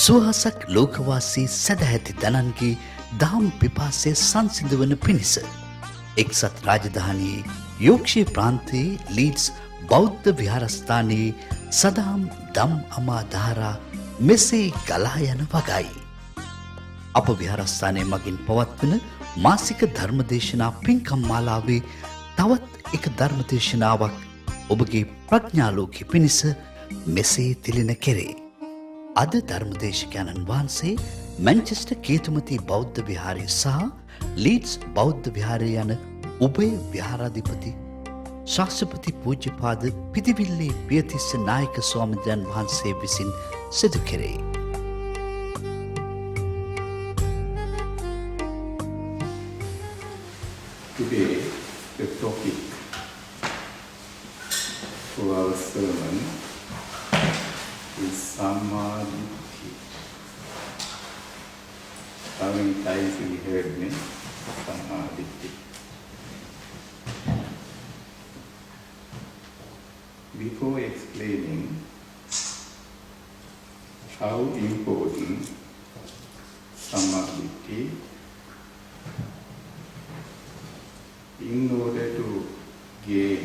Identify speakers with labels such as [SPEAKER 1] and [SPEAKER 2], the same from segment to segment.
[SPEAKER 1] සුවහසක් ලෝකවාසී සැදැහැති දනන්ගේ දහම් පිපාසය සංසිඳවන පිණිස. එක්සත් රාජධානයේ යෝක්ෂය ප්‍රාන්තයේ ලීඩ්ස් බෞද්ධ විහාරස්ථානයේ සදහම් දම් අමාධාරා මෙසේ ගලා යන වගයි. අප විහාරස්ථානය මගින් පවත්වන මාසික ධර්මදේශනා පින්කම් මාලාවේ තවත් එක ධර්මදේශනාවක් ඔබගේ ප්‍රඥාලෝකය පිණිස මෙසේ තිලින කෙරේ. අද ධර්මදේශකයණන් වහන්සේ මැන්චෙස්ටර් කේතුමති බෞද්ධ විහාරය සහ ලීඩ්ස් බෞද්ධ විහාරය යන උභය විහාරාධිපති ශාස්ත්‍රපති පූජ්‍යපාද පිටිවිල්ලේ පියතිස්ස නායක ස්වාමීන් වහන්සේ විසින් සිදු කෙරේ.
[SPEAKER 2] Today, the topic for our sermon is Samma Ditthi. How many times we heard me? Samma Ditthi. Before explaining how important Samma Ditthi, in order to gain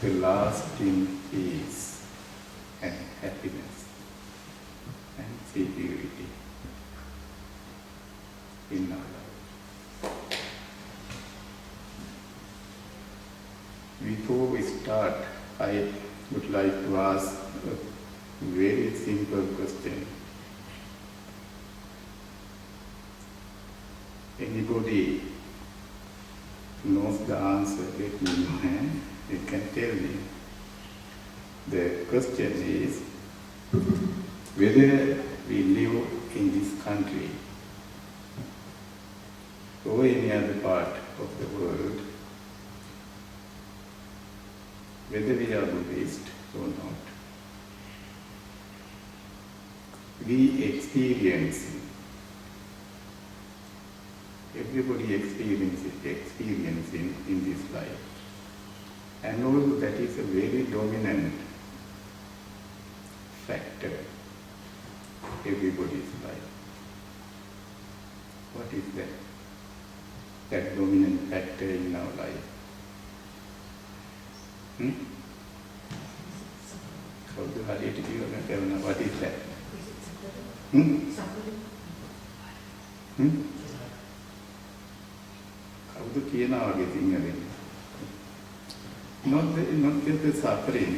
[SPEAKER 2] the lasting peace and happiness and security in our life. Before we start, I would like to ask a very simple question. Anybody knows the answer, let me know. You can tell me. The question is whether we live in this country or any other part of the world, whether we are Buddhist or not, we experience, everybody experiencing in this life. And also that is a very dominant factor in everybody's life. What is that? That dominant factor in our life. What is that? කවුද කියනවා වගේ සිංහලෙන්? Not just the suffering.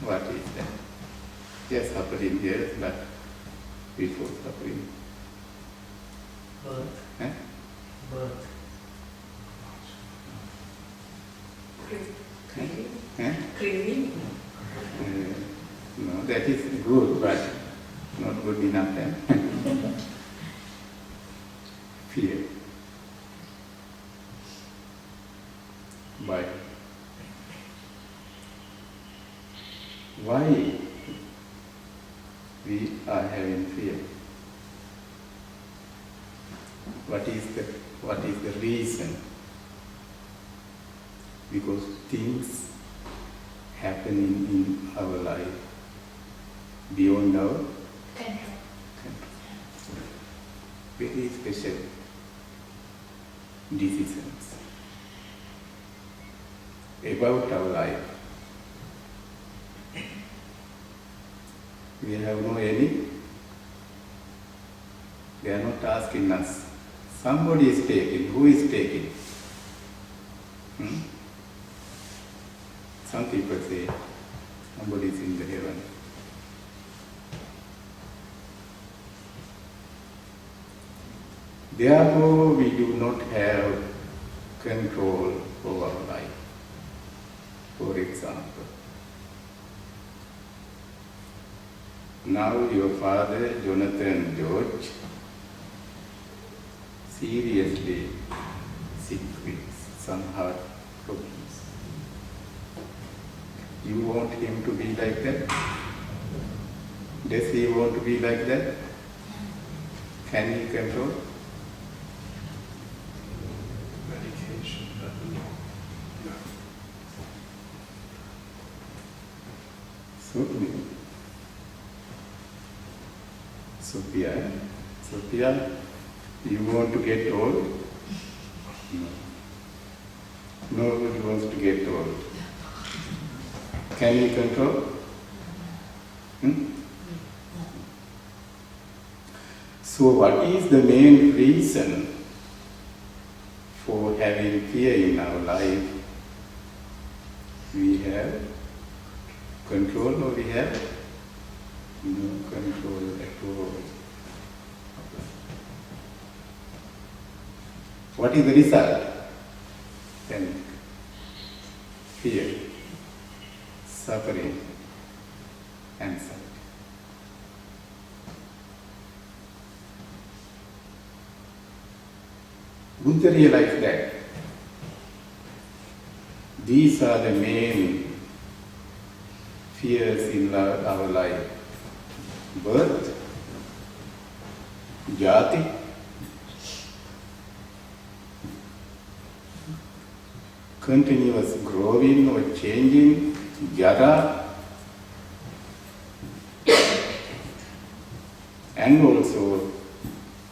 [SPEAKER 2] What is that? Yes, suffering, yes, but before suffering.
[SPEAKER 3] Birth.
[SPEAKER 2] Eh?
[SPEAKER 3] Birth. Craving.
[SPEAKER 2] Eh?
[SPEAKER 3] Craving.
[SPEAKER 2] No, that is good, but not good enough. Eh? Fear. Why? Why we are having fear? What is the reason? Because things happening in our life beyond our control. Very special decisions about our life. We have no any, they are not asking us. Somebody is taking. Who is taking? Some people say somebody is in the heaven. Therefore, we do not have control over our life. For example, now your father, Jonathan George, seriously sick with some heart problems. You want him to be like that? Does he want to be like that? Can he control?
[SPEAKER 4] Medication, no.
[SPEAKER 2] So, Sophia, Sophia, you want to get old? No. Nobody wants to get old. Can you control? So what is the main reason for having fear in our life? We have control or we have no control at all. What is the result? Panic, fear, suffering, anxiety. Buddha realized that these are the main fears in our life. Birth, jati, continuous growing or changing, jara, and also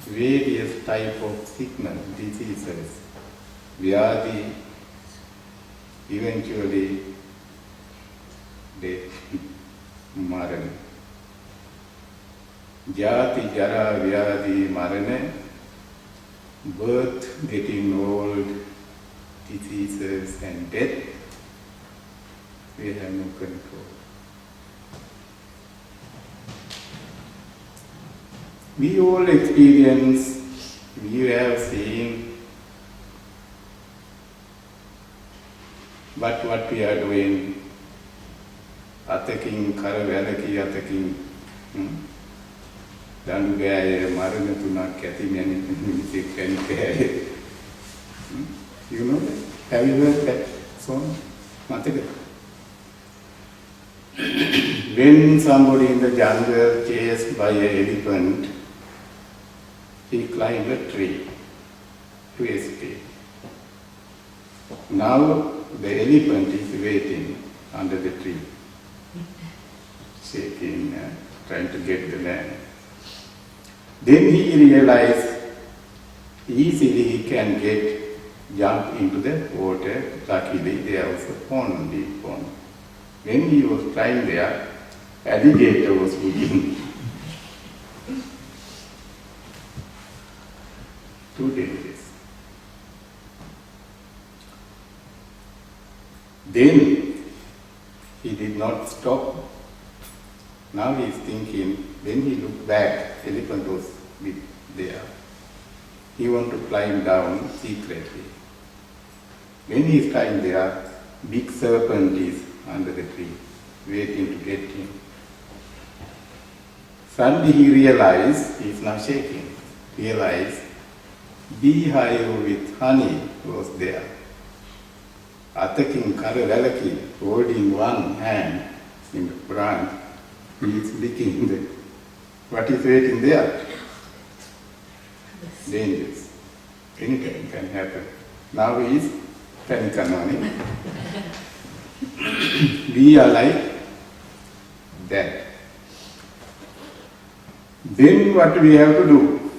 [SPEAKER 2] various type of sickness, diseases, vyadi, eventually death, marana. Jati, jara, vyadi, marana, birth, getting old, diseases and death, we have no control. We all experience, we have seen, but what we are doing, ataking, karavelaki, ataking, dandugaya, marana tunak, kati mani, music and kaya. You know that? Have you heard that song? Mataka. When somebody in the jungle chased by an elephant, he climbed a tree to escape. Now the elephant is waiting under the tree, shaking, trying to get the man. Then he realized easily he can jump into the water. Luckily there was a pond, deep pond. When he was trying there, alligator was looking. Too dangerous. Then he did not stop. Now he is thinking, when he looked back, elephant was there. He wanted to climb down secretly. When he is climbing there, big serpent is under the tree, waiting to get him. Suddenly he realized, he is now shaking, realized beehive with honey was there. Ataking karavelaki, holding one hand in the branch, he is licking the, what is waiting there? Dangerous. Anything can happen. Now he is panic. We are like that. Then what we have to do?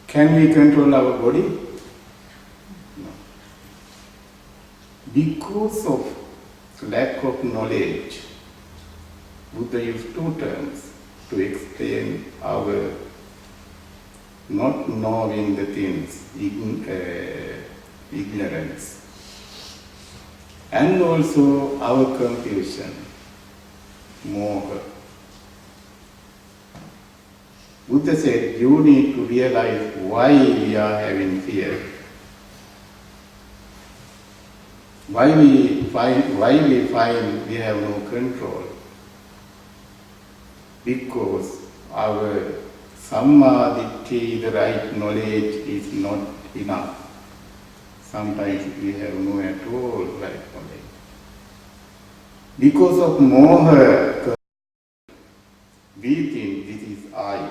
[SPEAKER 2] Can we control our body? No. Because of lack of knowledge, Buddha used two terms to explain our not knowing the things, ignorance, and also our confusion, moha. Buddha said, you need to realize why we are having fear. Why we find we have no control. Because our Samma Ditthi, the right knowledge, is not enough. Sometimes we have no at all right knowledge. Because of moha, we think this is I.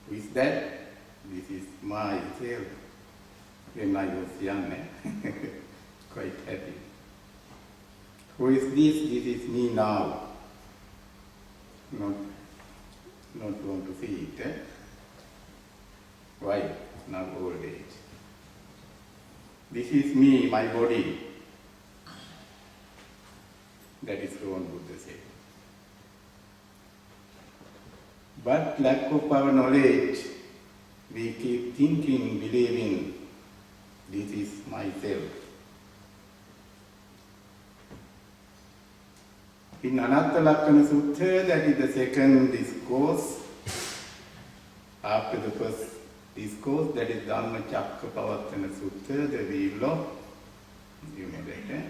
[SPEAKER 2] Who is that? This is myself. When I was young, quite happy. Who is this? This is me now. not want to see it. Why? Now old age. This is me, my body. That is what Buddha said. But lack of our knowledge, we keep thinking, believing, this is myself. In Anatta Lakkana Sutta, that is the second discourse, after the first discourse, that is Dhamma Cakkapavatthana Sutta, the wheel of, you know that,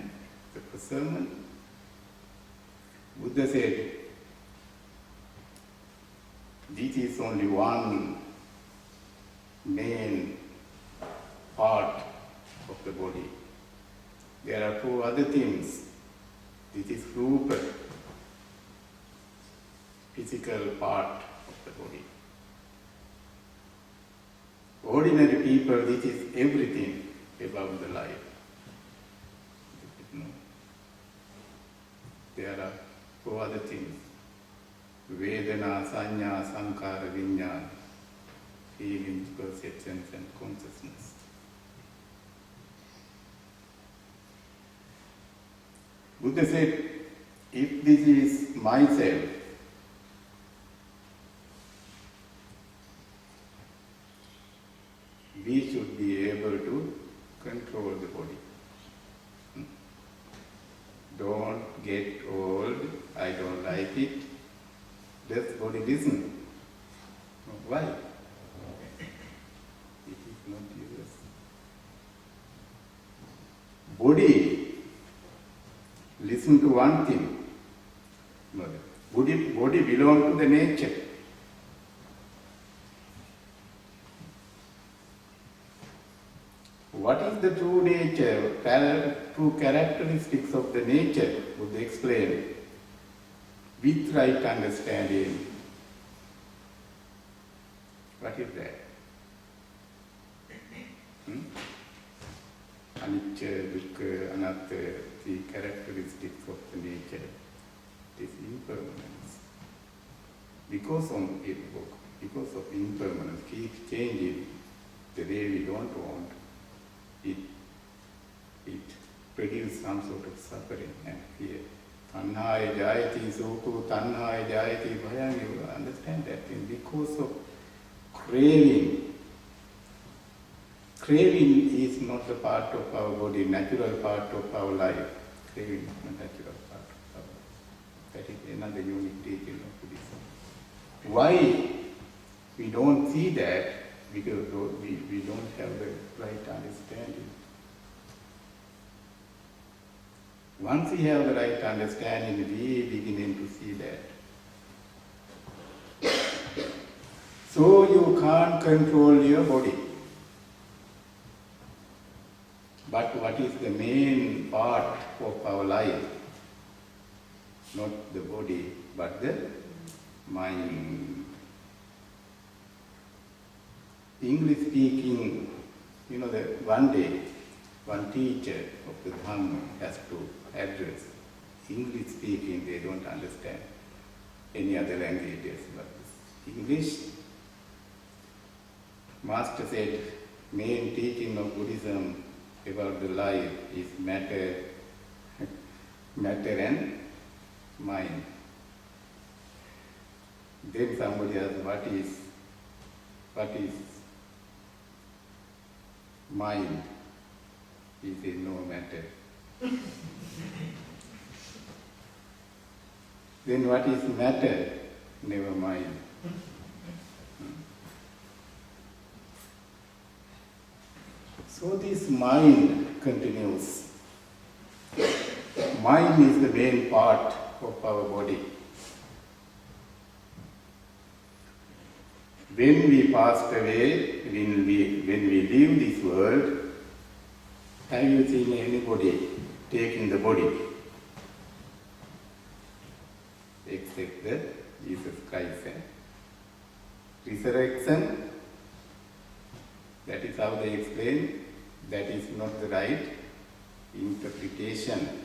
[SPEAKER 2] the first sermon. Buddha said, this is only one main part of the body. There are four other things. This is rupa, physical part of the body. Ordinary people, this is everything about the life. There are four other things. Vedana, Sanya, Sankara, Vinyana, feelings, perceptions and consciousness. Buddha said, if this is myself, we should be able to control the body. Don't get old, I don't like it. Does body listen? Why? It is not yours. Body listen to one thing. No, body belongs to the nature. What is the true nature, true characteristics of the nature? Buddha explained. With right understanding. What is that? Anicca, dukkha, anatta, the characteristics of the nature. This impermanence. Because of impermanence, keep changing the way we don't want, it produces some sort of suffering and fear. Tanhaya jayati soko, tanhaya jayati bhayam, you understand that thing. Because of craving. Craving is not a part of our body, natural part of our life. Craving is not natural part of our life. That is another unique detail of Buddhism. Why we don't see that? Because we don't have the right understanding. Once we have the right understanding, we beginning to see that. So you can't control your body. But what is the main part of our life? Not the body, but the mind. English speaking, that one day, one teacher of the Dhamma has to address. English speaking, they don't understand any other languages but English. Master said, main teaching of Buddhism about the life is matter and mind. Then somebody asked, what is mind? He said, no matter. Then what is matter? Never mind. So this mind continues. Mind is the main part of our body. When we passed away, when we leave this world, have you seen anybody taking the body? Except the Jesus Christ. Resurrection, that is how they explain, that is not the right interpretation.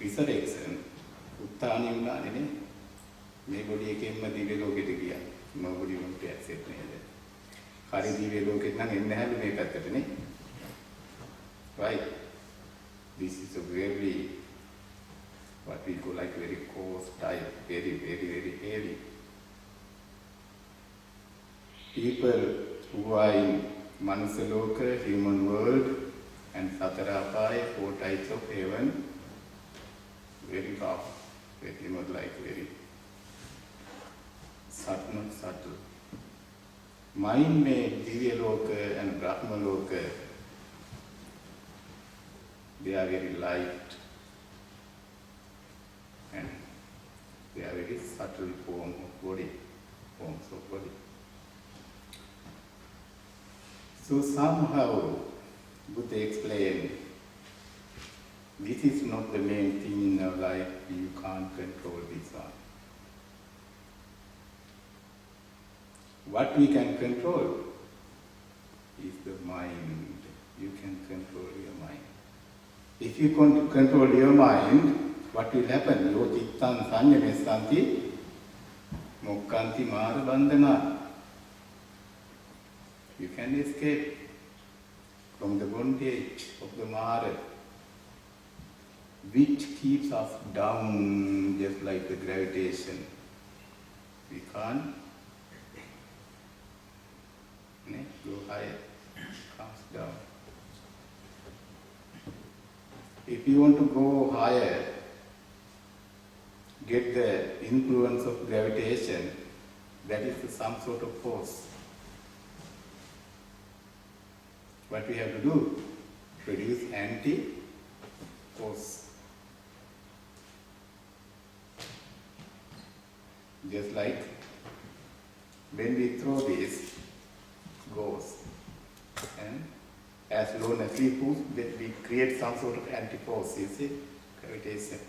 [SPEAKER 2] Resurrection, ස්ථානිය වුණානේ නේ. මේ body එකෙන්ම දිව්‍ය ලෝකෙට ගියා. nobody want to accept නේද? හරි දිව්‍ය ලෝකෙට නම් එන්න හැලු මේ පැත්තට නේ. Right. This is a very, what we call like very coarse type, very, very, very heavy. People who are in Manusaloka, human world, and Satarapaya, 4 types of heaven, very rough, very much like very subtle, not subtle. Mind made Divya Loka and Brahma Loka, they are very light and they are very subtle forms of body. So somehow Buddha explained, this is not the main thing in our life, you can't control this one. What we can control is the mind. You can control your mind. If you control your mind, what will happen? Yo chittan sanyamesanti mokkanti mara bandhana. You can escape from the bondage of the mara, which keeps us down just like the gravitation. We can't go higher, comes down. If you want to go higher, get the influence of gravitation, that is some sort of force. What we have to do? Produce anti-force. Just like when we throw this, goes. And as long as we push, that we create some sort of anti-force, you see, gravitation.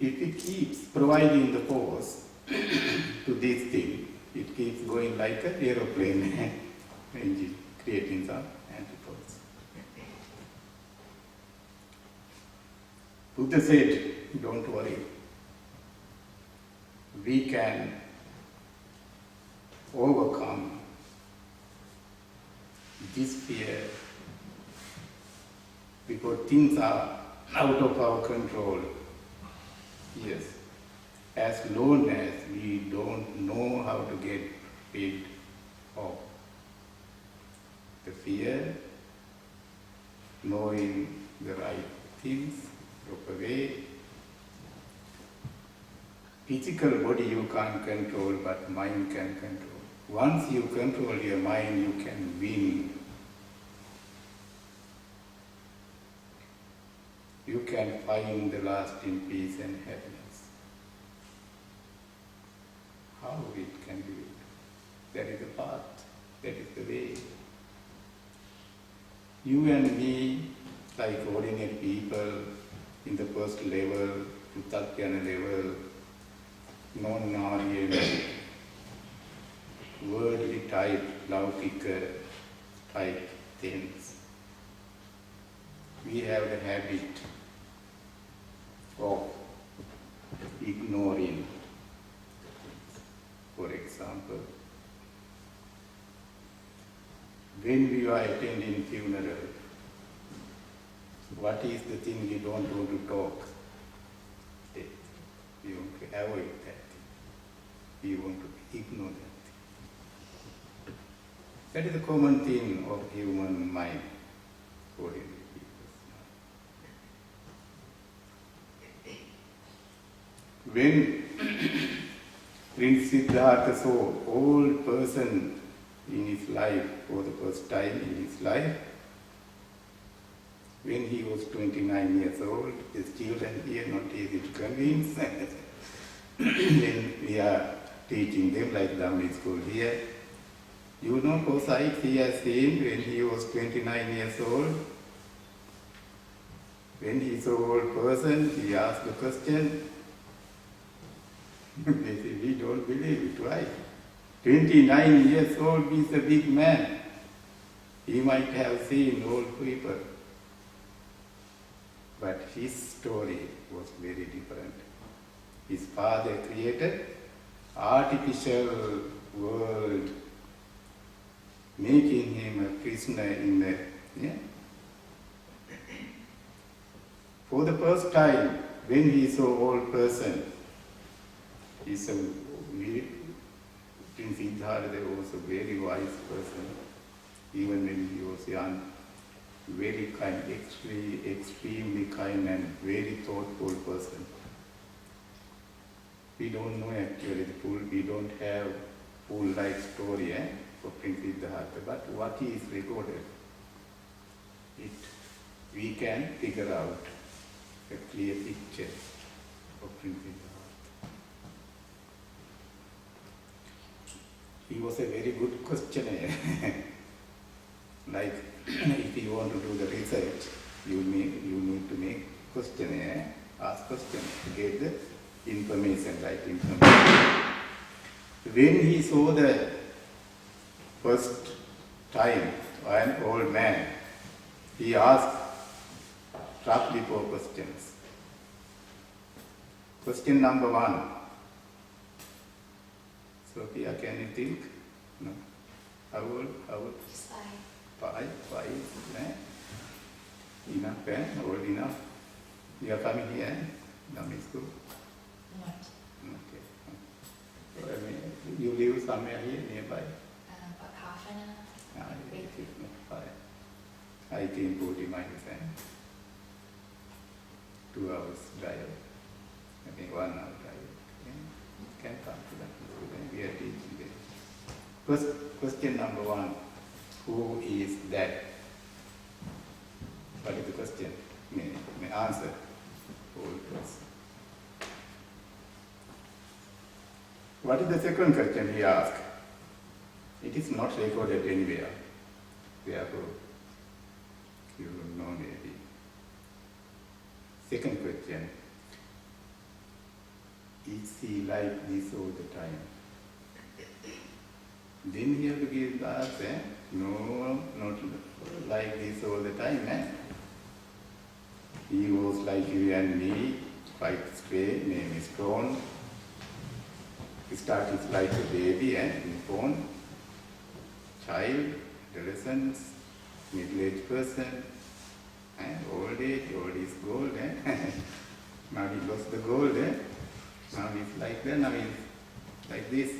[SPEAKER 2] If it keeps providing the force to this thing, it keeps going like an aeroplane engine, creating some anti-force. Buddha said, don't worry. We can overcome this fear because things are out of our control. Yes. As long as we don't know how to get rid of the fear, knowing the right things, proper way. Physical body you can't control, but mind can control. Once you control your mind, you can win. You can find the lasting peace and happiness. How it can be? That is the path. That is the way. You and me, like ordinary people, in the first level, Utatyana level, non-Aryan, worldly type, laukika type things. We have the habit of ignoring. For example, when we are attending funeral, what is the thing we don't want to talk? We want to avoid that thing. We want to ignore that thing. That is the common thing of human mind. Ordinary people's mind. When Prince Siddhartha saw old person in his life for the first time in his life, when he was 29 years old, his children here not easy to convince. When we are teaching them like Dhamma school here, you know for sight he has seen when he was 29 years old. When he saw old person, he asked the question. They say, we don't believe it, right? 29 years old, he's a big man. He might have seen old people. But his story was very different. His father created artificial world, making him a prisoner in the, yeah. For the first time, when he saw old person, he's a very, Prince Siddhartha was a very wise person, even when he was young, very kind, extremely kind and very thoughtful person. We don't know actually the full, we don't have full life story for Prince Siddhartha, but what is recorded, we can figure out a clear picture of Prince Siddhartha. He was a very good questionnaire. Like if you want to do the research, you need to make questionnaire, ask questions to get the information, right information. When he saw the first time an old man, he asked roughly 4 questions. Question number 1. Sophia, can you think? No. How old? 5. Enough, old enough. You are coming here, Nami school?
[SPEAKER 3] Not.
[SPEAKER 2] Okay. So, I mean, you live somewhere here nearby?
[SPEAKER 3] About half an hour.
[SPEAKER 2] It is not far. I came 40 miles and 2 hours drive. I think 1 hour drive. Yeah. Can come to that school and we are teaching there. First, question number 1. Who is that? What is the question? May answer. Old person. What is the second question he asked? It is not recorded anywhere. Therefore, you will know maybe. Second question. Is he like this all the time? Then he have to give the answer. No, not like this all the time. He was like you and me, quite straight, name is strong. He started like a baby and newborn, child, adolescent, middle-aged person, and old age, old is gold. Now he lost the gold. Now he's like that, now he's like this.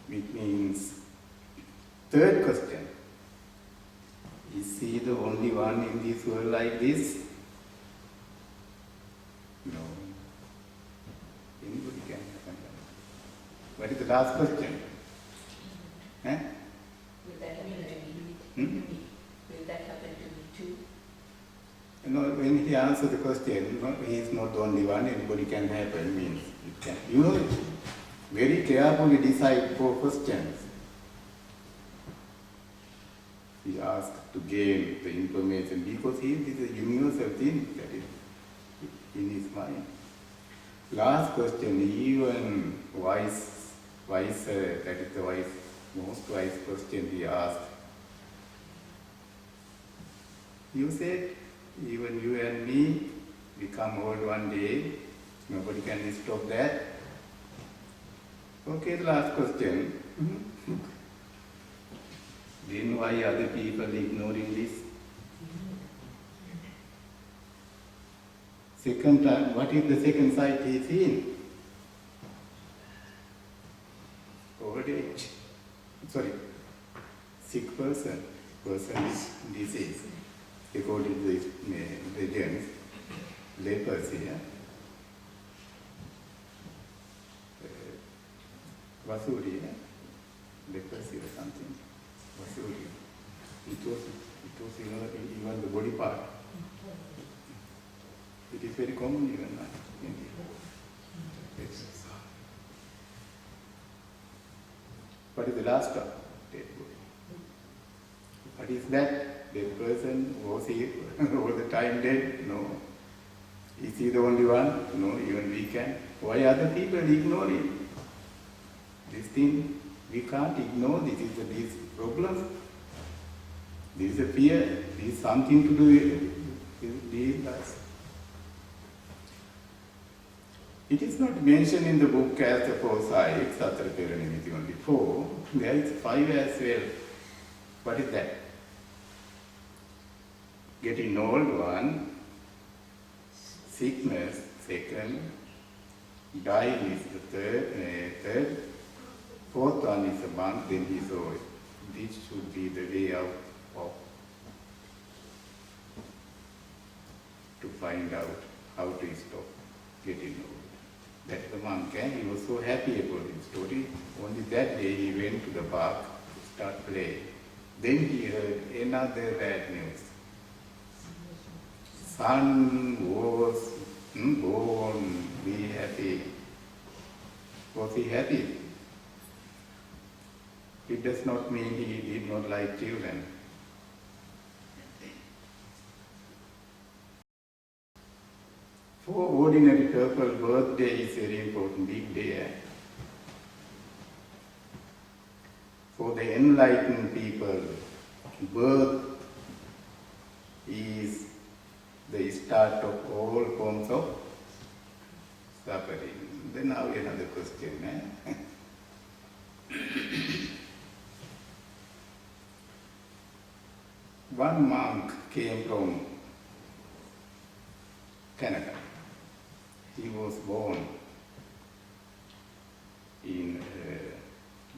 [SPEAKER 2] Which means, third question, is he the only one in this world like this? No. Anybody can happen. What is the last question?
[SPEAKER 3] Will that happen to me? Will that happen to me too?
[SPEAKER 2] No, when he answered the question, no, he is not the only one, anybody can happen, means it can. You know, very carefully decide 4 questions. He asked to gain the information because this is a universal thing that is in his mind. Last question, even wiser, that is the most wise question he asked. You said, even you and me become old one day, nobody can stop that. Okay, the last question. Then why other people ignoring this? Second time, what is the second side he is in? Old age. Sorry, sick person. Person is disease. According to the legends, leprosy. Vasuri, leprosy or something. Vasuri. It was even the body part. It is very common even now in India. What is the last one? Dead body. What is that? Dead person? Was he all the time dead? No. Is he the only one? No, even we can. Why other people ignore it? This thing we can't ignore. This is these problems. There is a fear, there is something to do with these guys. It is not mentioned in the book as the 4 sides, Satara Peranimiti only 4. There is 5 as well. What is that? Getting old, 1. Sickness, 2nd. Dying is the 3rd. 4th one is a monk, then he saw it. This should be the way out of to find out how to stop getting old. That's the monk, and he was so happy about his story. Only that day he went to the park to start playing. Then he heard another bad news. Son was born, be happy. Was he happy? It does not mean he did not like children. For ordinary people, birthday is very important, big day. For the enlightened people, birth is the start of all forms of suffering. Then now another question. One monk came from Canada. He was born in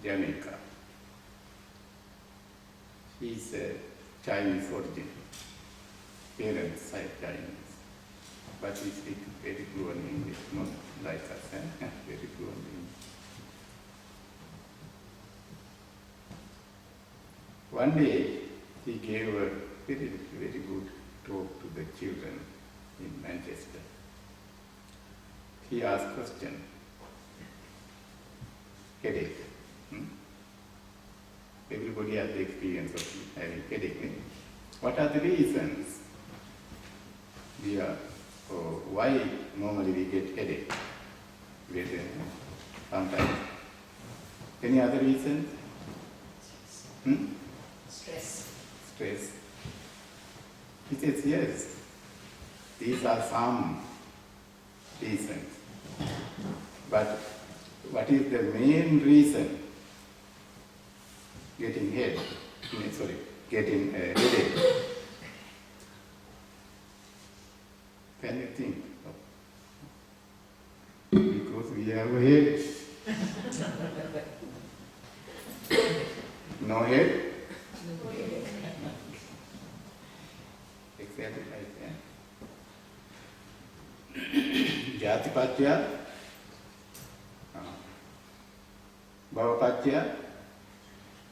[SPEAKER 2] Jamaica. He's a Chinese origin. Parents side Chinese. But he speaks very fluent English, not like us, very fluent English. One day, he gave a very, very good talk to the children in Manchester. He asked question. Headache. Everybody has the experience of having headache. What are the reasons? Why normally we get headache? Sometimes. Any other reasons? Stress. He says, yes, these are some reasons. But what is the main reason? Getting headache. Can you think? Because we have a head. No head? Exactly like that. Jatipatya, Bhavapatya,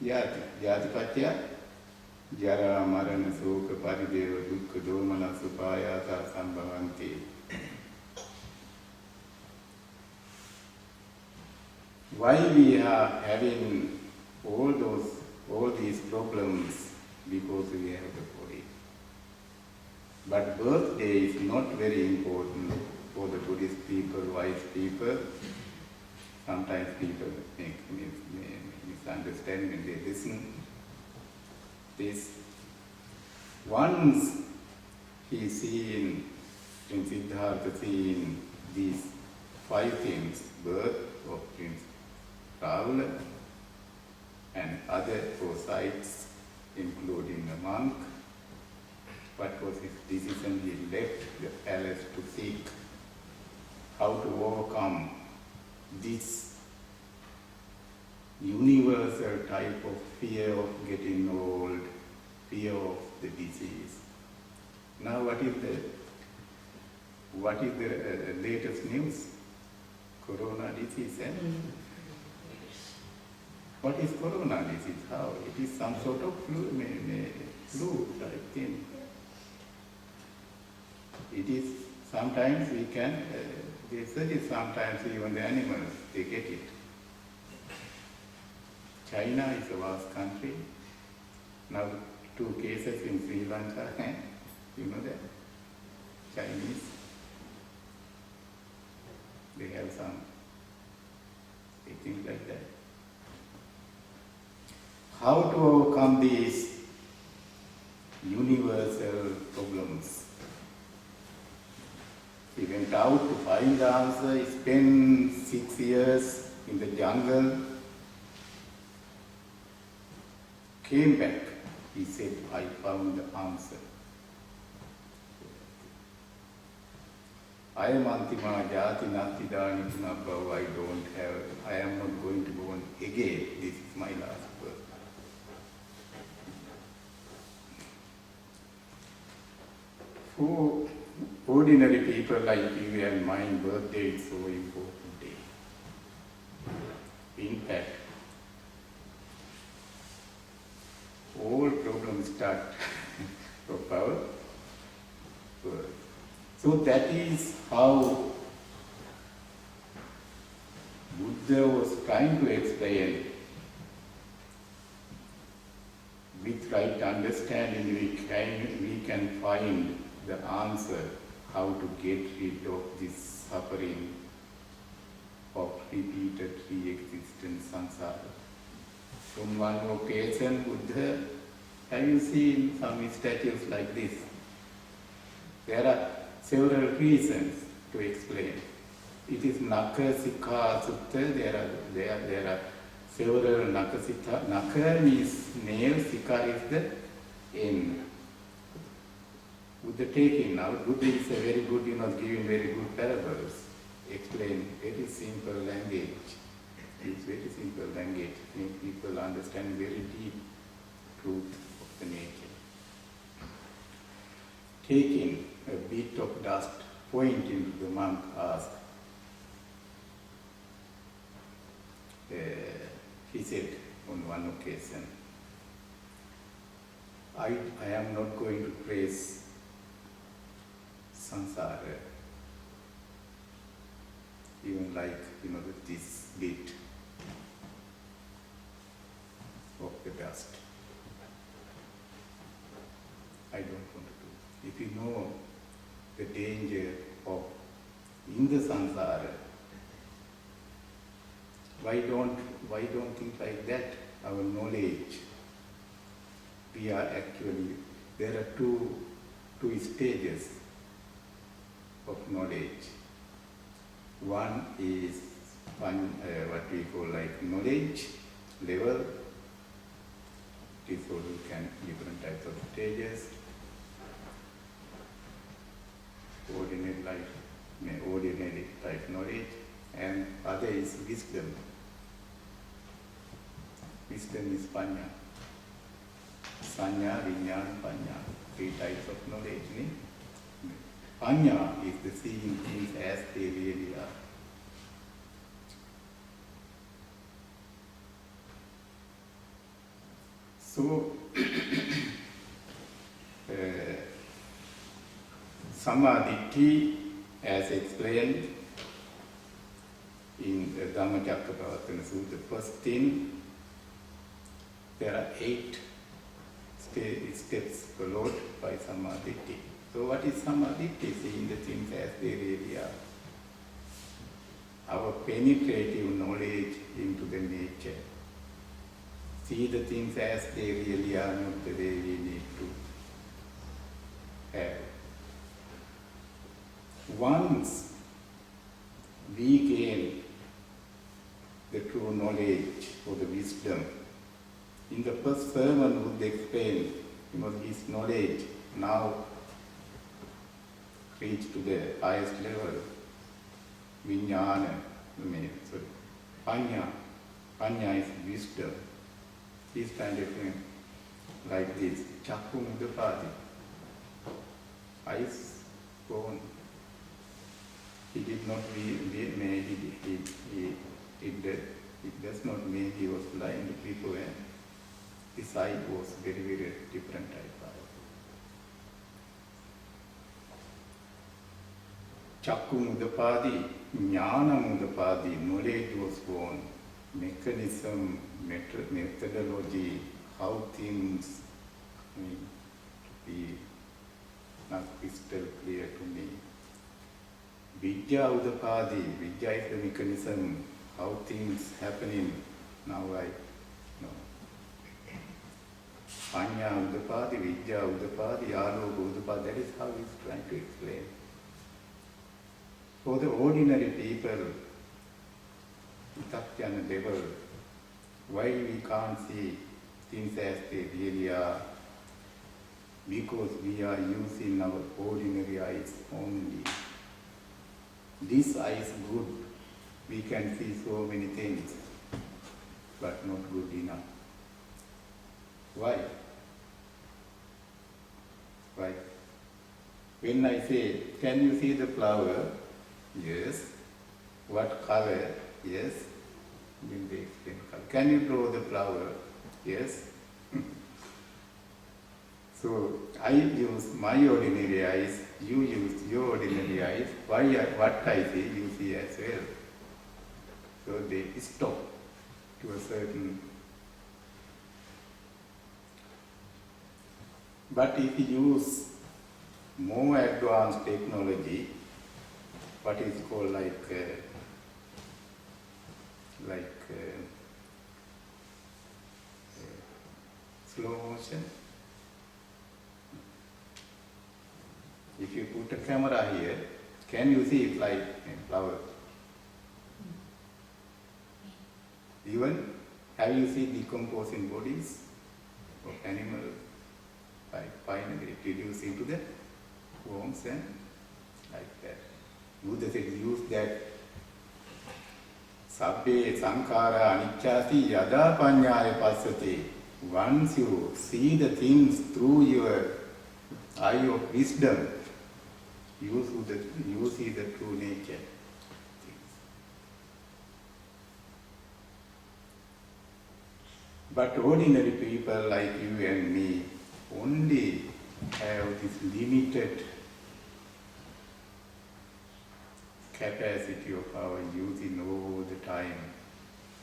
[SPEAKER 2] Jati. Jatipatya, Jara, Marana, Sukha, Parideva, Dukkha, Domana, Supayata, Sambhavanti. Why we are having all these problems? Because we have the body. But birthday is not very important for the Buddhist people, wise people. Sometimes people may misunderstand when they listen. This once he seen in Siddhartha seen these 5 things: birth of Prince Ravana and other 4 sides, including a monk. What was his decision? He left the palace to seek how to overcome this universal type of fear of getting old, fear of the disease. Now what is the latest news? Corona disease. What is corona disease? How? It is some sort of flu type thing. It is sometimes we can, they say sometimes even the animals, they get it. China is a vast country. Now 2 cases in Sri Lanka, you know that? Chinese, they have some things like that. How to overcome these find the answer. He spent 6 years in the jungle. Came back. He said, I found the answer. I am Antima Jati Nati Dani Punabhav. I don't have, I am not going to go on again. This is my last birth. For ordinary people like you and mine, birthday is so important day. In fact, all problems start from our birth. So that is how Buddha was trying to explain. With right understanding, we can find the answer how to get rid of this suffering of repeated re-existence samsara. On one occasion, Buddha, have you seen some statues like this? There are several reasons to explain. It is Naka Sikha Sutta. There are several Naka Sikha. Naka means nail, Sikha is the end. Buddha taking out. Buddha is a very good, giving very good parables. Explain very simple language. It's very simple language. Make people understand very deep truth of the nature. Taking a bit of dust, pointing to the monk, asked. He said on one occasion, I am not going to praise samsara, even like, this bit of the dust. I don't want to do. If you know the danger of in the samsara, why don't think like that? Our knowledge, we are actually, there are two stages of knowledge. One is what we call like knowledge level. This all can different types of stages. Ordinary type knowledge, and other is wisdom. Wisdom is panya. Sanya, vinyana, panya. 3 types of knowledge. Panya is the seeing things as they really are. So, Samma Ditthi, as explained in the Dhammacakkappavattana Sutta, first thing, there are 8 steps followed by Samma Ditthi. So what is Samma Ditthi? Seeing the things as they really are. Our penetrative knowledge into the nature. See the things as they really are, not the way we need to have. Once we gain the true knowledge or the wisdom, in the first sermon Buddha explained, his knowledge now reached to the highest level. Vijnana, Panya. Panya is wisdom. He's trying to think like this. Chakku Mudapadi. Eyes gone. He did not it does not mean he was blind before, and his eye was very, very different type of eye. Chakku Mudapadi, Jnana Mudapadi, knowledge was born. Mechanism, methodology, how things be not crystal clear to me. Vidya Udapadi, Vidya is the mechanism, how things happening. Now I know. Panya Udapadi, Vidya Udapadi, Aloka Udapadi, that is how he's trying to explain. For the ordinary people, Vitakjana level, why we can't see things as they really are? Because we are using our ordinary eyes only. This eye is good. We can see so many things, but not good enough. Why? Why? When I say, can you see the flower? Yes. What color? Yes. Then they explain color. Can you draw the flower? Yes. So I use my ordinary eyes, you use your ordinary eyes. What I see, you see as well. So they stop to a certain. But if you use more advanced technology, what is called slow motion. If you put a camera here, can you see it like a flower? Even, have you seen decomposing bodies of animals? Finally, it reduces into the worms and like that. Buddha said, use that sabbe sankhara anicchati yada panyaya passate. Once you see the things through your eye of wisdom, you see the true nature. But ordinary people like you and me only have this limited capacity of our using all the time.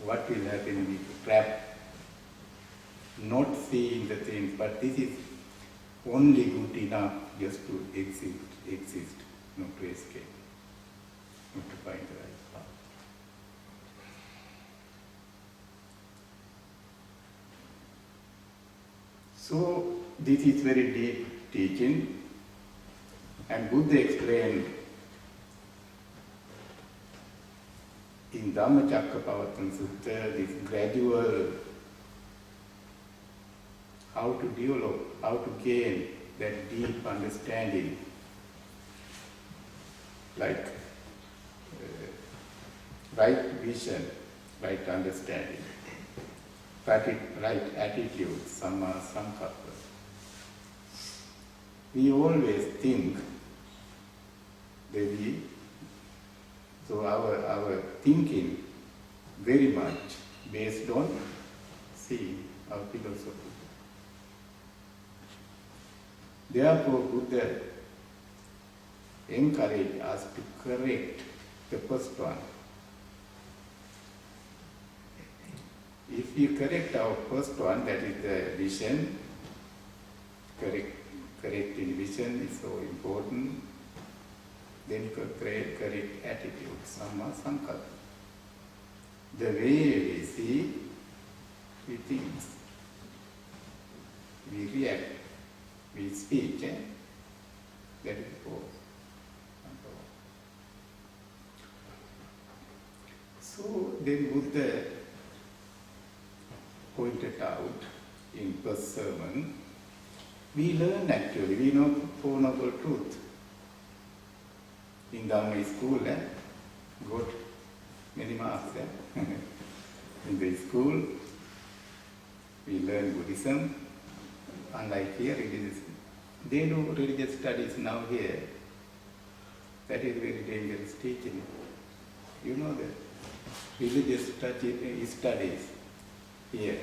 [SPEAKER 2] What will happen if we trap, not seeing the things, but this is only good enough just to exist, not to escape, not to find the right path. So this is very deep teaching, and Buddha explained in Dhammacakkappavattana Sutta this gradual how to develop, how to gain that deep understanding, like right vision, right understanding, right attitude, samma sankappa. We always think that so our thinking very much based on seeing, our philosophy. Therefore, Buddha encouraged us to correct the first one. If you correct our first one, that is the vision, correcting vision is so important, then you correct attitude, samma sankappa. The way we see, we think, we react, we speak, that is the fourth. So then Buddha pointed out in first sermon, we learn actually, we know Four Noble Truths. In Dhamma school, got many marks. In the school, we learn Buddhism, unlike here, they do religious studies now here. That is very dangerous teaching. You know that religious studies here,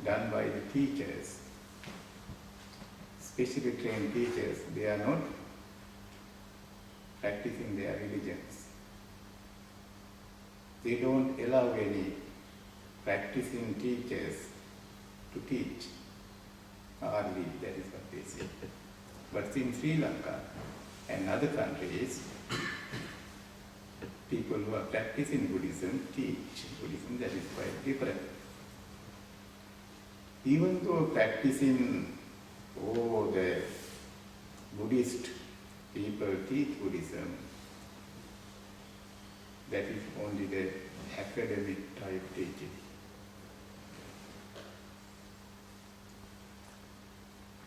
[SPEAKER 2] done by the teachers, specially trained teachers, they are not practicing their religions. They don't allow any practicing teachers to teach. Hardly, that is what they say. But in Sri Lanka and other countries, people who are practicing Buddhism teach Buddhism, that is quite different. Even though practicing the Buddhist people teach Buddhism, That is only the academic type teaching.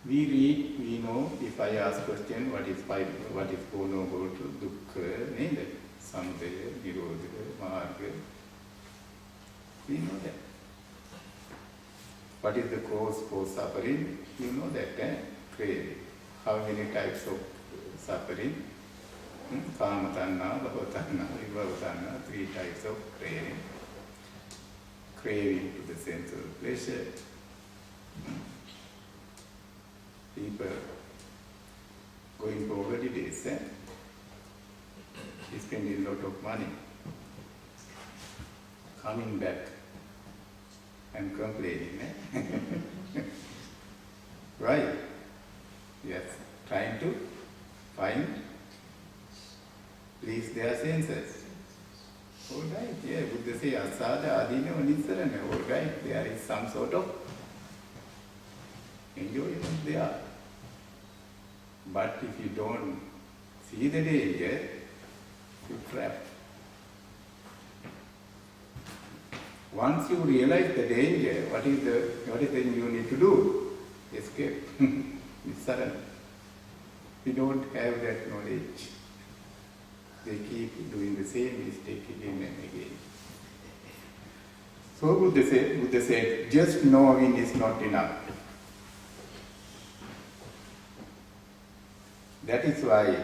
[SPEAKER 2] We read, we know, if I ask question, what is four noble truths, dukkha, neda, samudaya, nirodha, marga. We know that. What is the cause for suffering? You know that, craving. How many types of suffering? Kama tanna, bhava tanna, vibhava tanna, 3 types of craving. Craving to the sense of pleasure. People going for holidays, spending a lot of money, coming back and complaining. Right? Yes, trying to please their senses. All right, yeah, Buddha says, asada, adina, nisarana. All right, there is some sort of enjoyment there. But if you don't see the danger, you trap. Once you realize the danger, what is then you need to do? Escape. Surrender. We don't have that knowledge. They keep doing the same mistake again and again. So Buddha said, just knowing is not enough. That is why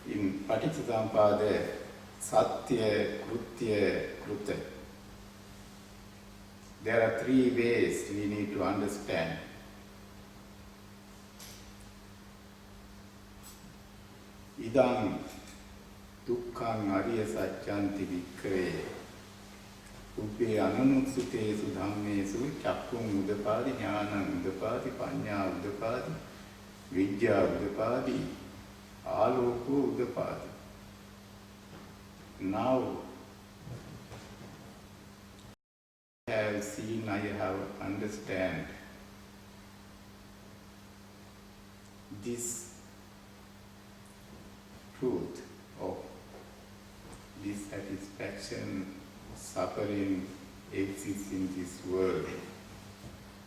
[SPEAKER 2] in Paticcasamuppada, Satya, Krutya, Kruta, there are 3 ways we need to understand. Idam dukkhaṃ ariya sacchanti vikkave ubbe ananusutesu dhammesu cakkhum udapadi jnanam udapadi paññā udapadi vidyā udapadi āloko udapadi. Now I have seen, I have understand this truth of dissatisfaction, suffering exists in this world.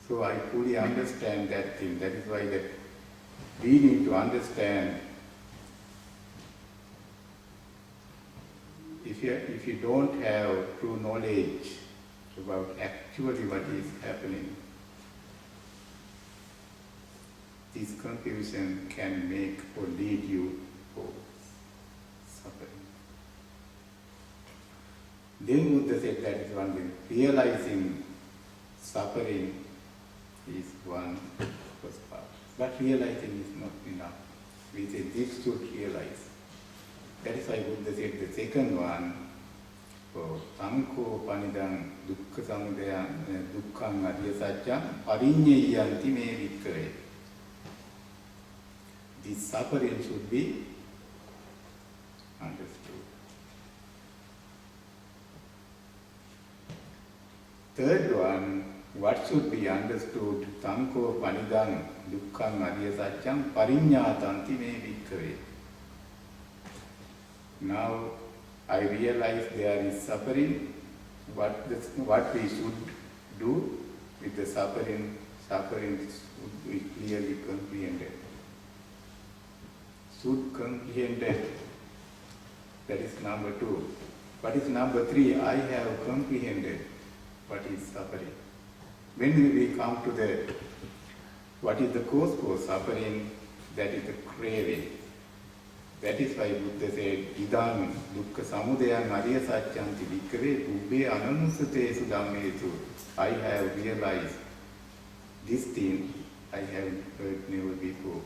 [SPEAKER 2] So I fully understand that thing. That is why that we need to understand. If you don't have true knowledge about actually what is happening, this confusion can make or lead you for suffering. Then Buddha said that is one thing. Realizing suffering is one first part. But realizing is not enough. We say this should realize. That is why Buddha said the second one, Tanko panidam dukkha samudaya dukkhaṃ ariya saccam pariññeyanti me vikkave. This suffering should be understood. Third one, what should be understood? Tanko panidam dukkhaṃ ariya saccam pariññātanti me vikkave. Now I realize there is suffering. What we should do with the suffering should be clearly comprehended. Should comprehended. That is number 2. What is number 3? I have comprehended what is suffering. When we come to what is the cause for suffering, that is the craving. That is why Buddha said, Idam dukkha samudayaṃ ariya sacchanti vikkave ubbe ananusutesu dhammesu. I have realized this thing I have heard never before.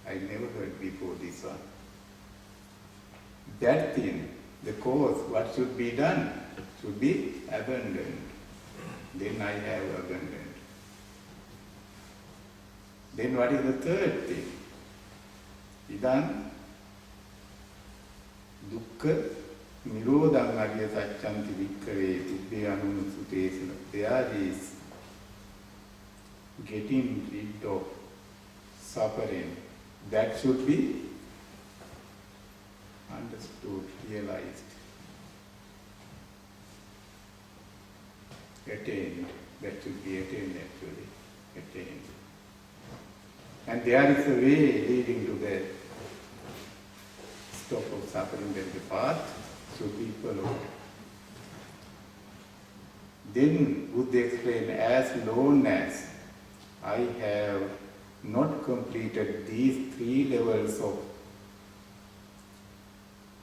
[SPEAKER 2] I never heard before this one. That thing, the cause, what should be done, should be abandoned. Then I have abandoned. Then what is the third thing? Idam dukkha nirodhaṃ ariya sacchanti vikkave ubbe ananusutesu. There is getting rid of suffering. That should be understood, realized, attained, that should be attained actually, attained. And there is a way leading to the stop of suffering, that the path should be followed. Then Buddha explained, as long as I have not completed these 3 levels of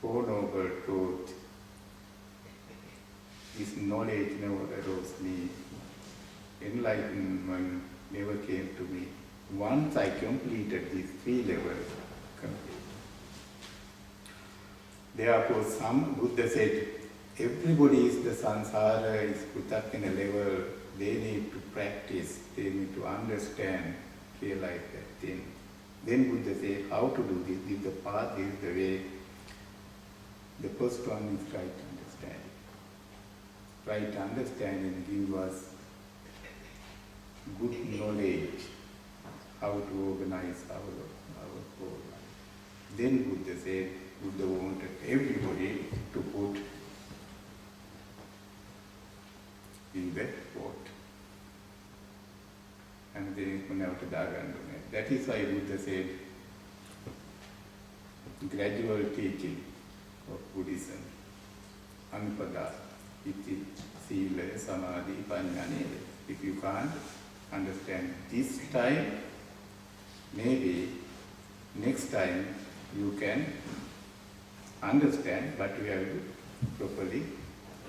[SPEAKER 2] Four Noble Truth, this knowledge never arose me, enlightenment never came to me. Once I completed these 3 levels, therefore, some Buddha said, everybody is the samsara, is put up in a level, they need to practice, they need to understand, realize that thing. Then Buddha said, how to do this? This is the path, this is the way. The first one is right understanding. Right understanding gives us good knowledge how to organize our whole life. Then Buddha said, Buddha wanted everybody to put in the pot. And then that is why Buddha said, gradual teaching of Buddhism, Anupada, Iti, Sila, Samadhi, Panyane. If you can't understand this time, maybe next time you can understand, but you have to properly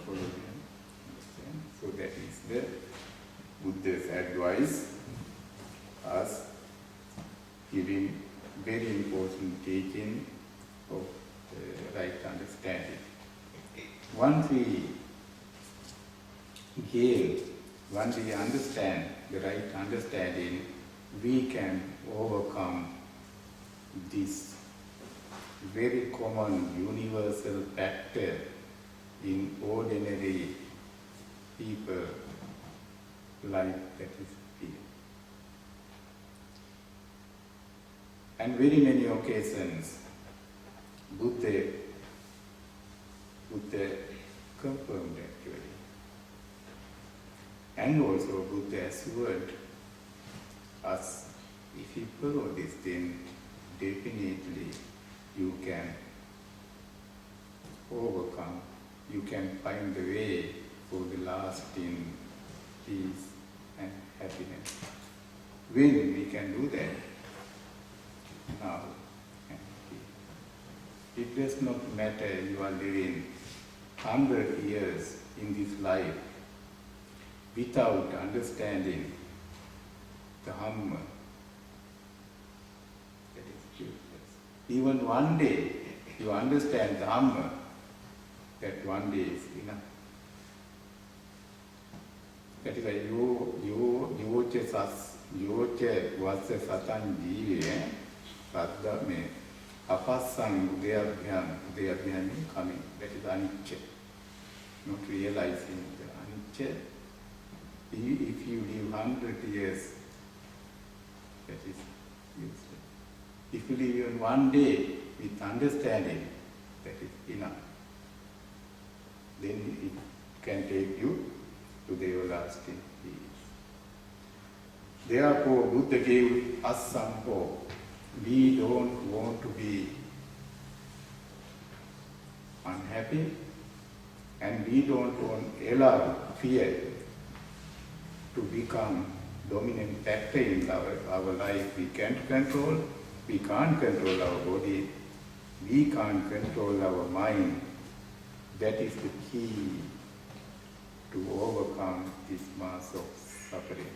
[SPEAKER 2] follow and understand. So that is the Buddha's advice, us giving very important teaching of right understanding. Once we understand the right understanding, we can overcome this very common universal factor in ordinary people life, that is fear. And very many occasions Buddha confirmed actually. And also Buddha assured us, if you follow this thing, definitely you can overcome, you can find the way for the lasting peace and happiness. When we can do that? Now. It does not matter you are living 100 years in this life without understanding the Dhamma. That is useless. Even one day you understand Dhamma, that one day is enough. That is why yocha vassa satan jive sadda me apasang udayabhyam means coming. That is anicca. Not realizing the anicca. If you live 100 years, that is useless. If you live even one day with understanding, that is enough. Then it can take you to the everlasting peace. Therefore, Buddha gave us some hope. We don't want to be unhappy, and we don't want to allow fear to become dominant factor in our life. We can't control our body, we can't control our mind. That is the key to overcome this mass of suffering.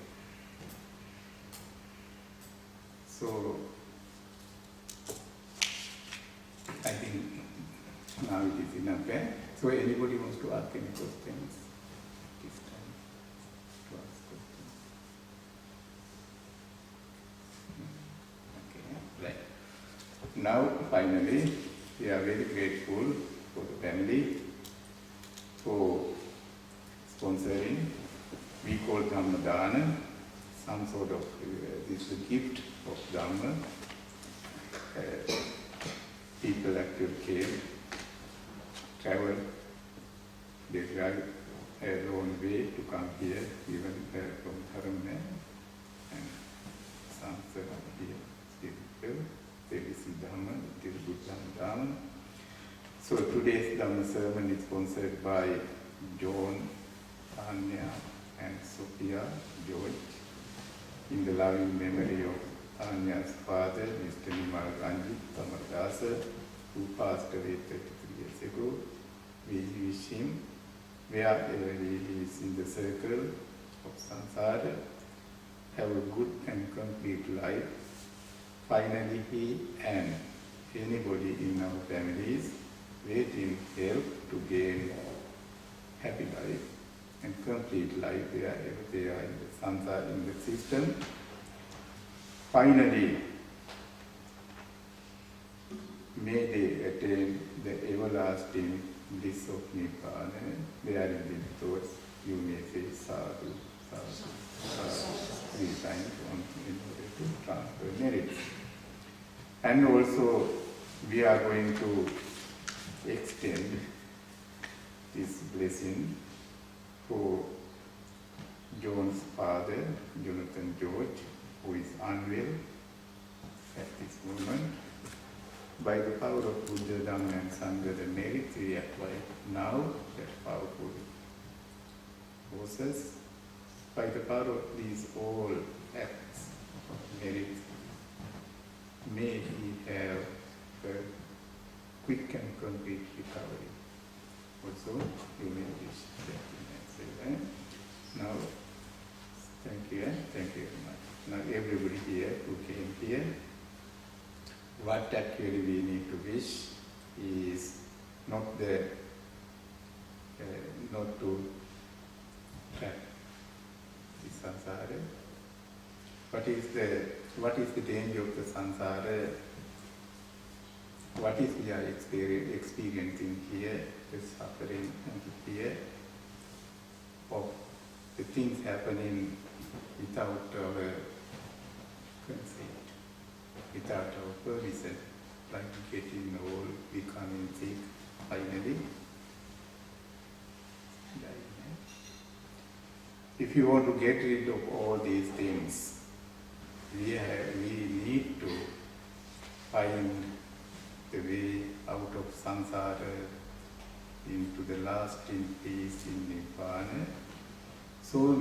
[SPEAKER 2] So, I think now it is enough. So anybody wants to ask any questions? This time to ask questions. Okay, right. Now finally, we are very grateful for the family for sponsoring. We call Dhamma Dana, some sort of this is a gift of Dhamma. People actually came travel, they drive a long way to come here, even from Rवनय and Samsa here, still there is Dhamma, it is Buddha Dhamma. So today's Dhamma sermon is sponsored by John, Anya and Sophia George in the loving memory of Anya's father, Mr. Nimal Ranjit Tamadasa, who passed away 33 years ago. We wish him, wherever he is in the circle of samsara, have a good and complete life. Finally, he and anybody in our families wait in help to gain happy life and complete life wherever they are in the samsara, in the system. Finally, may they attain the everlasting bliss of Nibbana, wherein in thoughts you may say sadhu, sadhu, sadhu 3 times in order to transfer merits. And also, we are going to extend this blessing for John's father, Jonathan George, who is unwell at this moment. By the power of Buddha, Dhamma and Sangha, the merits we apply now, that powerful forces, by the power of these all acts of merit, may he have a quick and complete recovery. Also, you may wish that in that. Now, thank you very much. Now everybody here who came here, what actually we need to wish is not not to trap the samsara. What is the danger of the samsara? What is we are experiencing here, the suffering and the fear of the things happening without our consent, without our permission, like getting old, becoming sick, finally dying. If you want to get rid of all these things, we need to find the way out of samsara into the lasting peace in Nibbana. So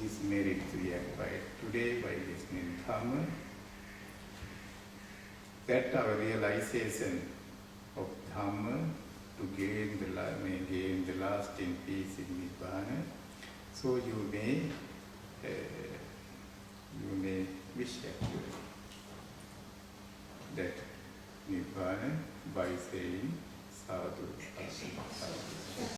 [SPEAKER 2] this merit we acquired today by listening Dhamma, that our realization of Dhamma to gain the lasting peace in Nibbana. So you may wish actually that Nibbana by saying sadhu, sadhu, sadhu.